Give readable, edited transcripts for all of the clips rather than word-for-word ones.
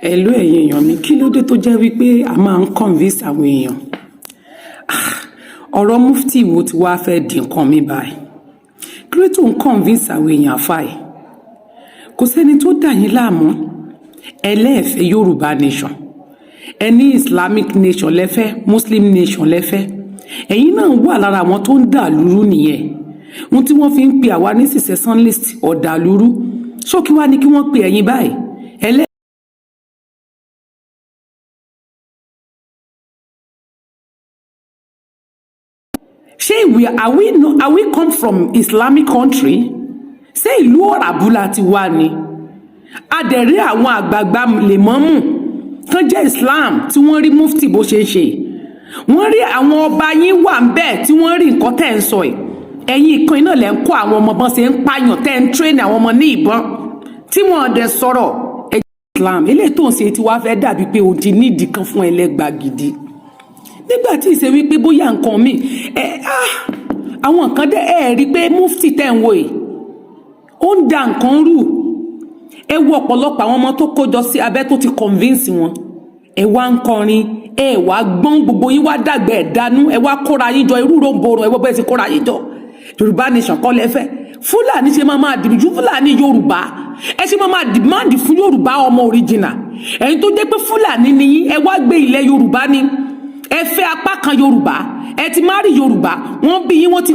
Hello ẹ̀yin èèyàn mi, kí ló dé tó jẹ́ wípé a máa ń convince àwọn èèyàn? Ọ̀rọ̀ mufti wo ti wá fẹ́ di nǹkan mi báyìí? Kí ló tó ń convince àwọn èèyàn àfáì? Kò sẹ́ni tó dà yín láàmú. Ẹlẹ́ẹ̀fẹ́ Yorùbá nation, ẹni Islamic nation lẹ́fẹ́, Muslim nation lẹ́fẹ́. Ẹ̀yin náà wà lára àwọn tó ń dà lúrú nìyẹn. Ohun tí wọ́n fi ń pe àwa ní secessionist ọ̀dà lúrú. Ṣó kí wá ní kí wọ́n pe ẹ̀yin báyìí? Are we come from Islamic country? Ṣé ìlú Ọ̀ràbùlà ti wá ni? Adẹ̀rí àwọn àgbààgbà lèmọ́mù kan jẹ́ Islam tí wọ́n rí mufti bó ṣe ṣe. Wọ́n rí àwọn ọba yín wà ń bẹ́ẹ̀ tí wọ́n rí nǹkan tẹ́ ń sọ ẹ̀. Ẹ̀yin kan iná lẹ́ ń kó àwọn ọmọ bọ́n ṣe ń pààyàn tẹ́ ń train àwọn ọmọ ní ìbọn tí wọ́n dẹ̀ sọ̀rọ̀. Islam eléyìí tó ń ṣe tí wàá fẹ́ dàbí pé o ti nídìí kan fún ẹlẹ́gbàá gidi. Nígbà tí ìṣe wípé bóyá nǹkan mi àwọn nǹkan dẹ́ rí pé mufti tẹ́ ń wò yìí ó ń da nǹkan rú. Ẹ wo ọ̀pọ̀lọpọ̀ àwọn ọmọ tó kójọ sí abẹ́ tó ti convince wọn. Ẹ wá ń kọrin, ẹ wá gbọ́n, gbogbo yín wá dàgbà ẹ̀ dánú, ẹ wá kóra yín jọ irú ròǹbòrò, ẹ wọ́n bẹ́ẹ̀ ti kóra yín jọ. Yorùbá nation kọ́ lẹ́fẹ́. Fúlàní ṣe máa dìbìjú Fúlàní Yorùbá. Ẹ ṣe máa dìmáàdì fún Yorùbá ọmọ original. Ẹ̀yin tó jẹ́ pé Fúlàní ni yín, ẹ wá gbé ilẹ̀ Yorùbá ni. Ẹ fẹ́ apá kan Yorùbá, ẹ ti máa rí Yorùbá, wọ́n bí yín, wọ́n ti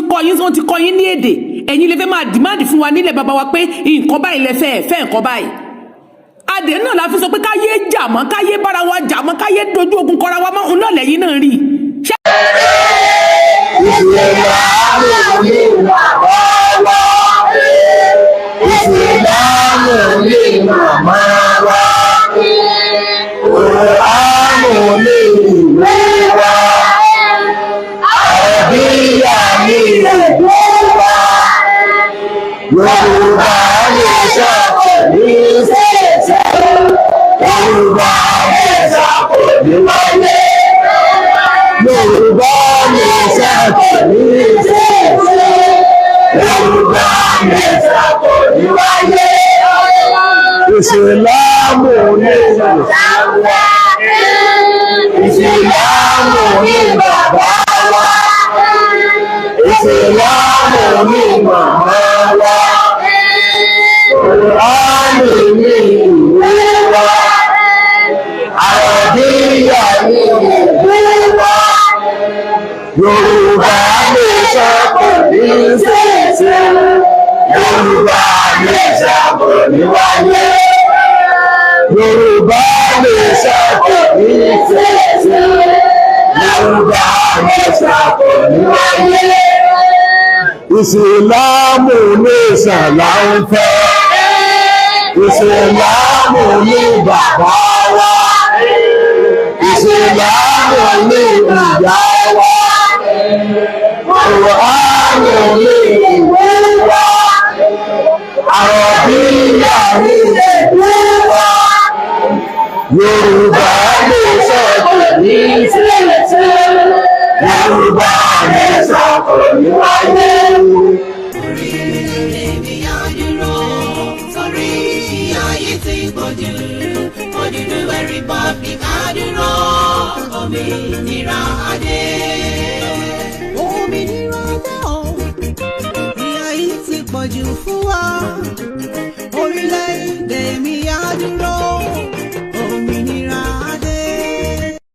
kọ́ yín ní èdè. Ẹ̀yin lè fẹ́ máa dìmáàdì fún wa nílẹ̀ bàbá wa pé nǹkan báyìí lẹ fẹ́ nǹkan báyìí. Adé náà la fi sọ pé káyé jà mọ́, káyé bára wa jà mọ́, káyé dojú ogun kọra wa mọ́, òun náà lẹ́yìn náà rí. Yorùbá nation kò ní ṣẹ̀ṣẹ̀. Yorùbá nation kò ní wáyé. Yorùbá nation kò ní ṣẹ̀ṣẹ̀. Yorùbá nation kò ní wáyé. Ìsìlámù ní ìsàlùwà. Ìsìlámù ní bàbá wa. Ìsìlámù ní màmá wa. Kùránì ní ìwé wa. Àràbíyà ní ìwé wa. Yorùbá nation kò ní ṣẹ̀ṣẹ̀. Yorùbá nation kò ní wáyé. Yorùbá nation kò ní ṣẹ̀ṣẹ̀. Yorùbá nation kò ní wáyé. Ìsìlámù nation là ń fẹ́. Ìsìlámù ní bàbá wa. Ìsìlámù ní ìyá wa. Kùránì ní ìwé wa. Àràbíyà ní ìwé wa. Yorùbá nation kò ní ṣẹ̀ṣẹ̀. Yorùbá nation kò ní wáyé. Republic adúró òmìnira adé. Òmìnira adé o, ìyà yìí ti pọ̀jù fún wa. Orílẹ̀-èdè mi adúró.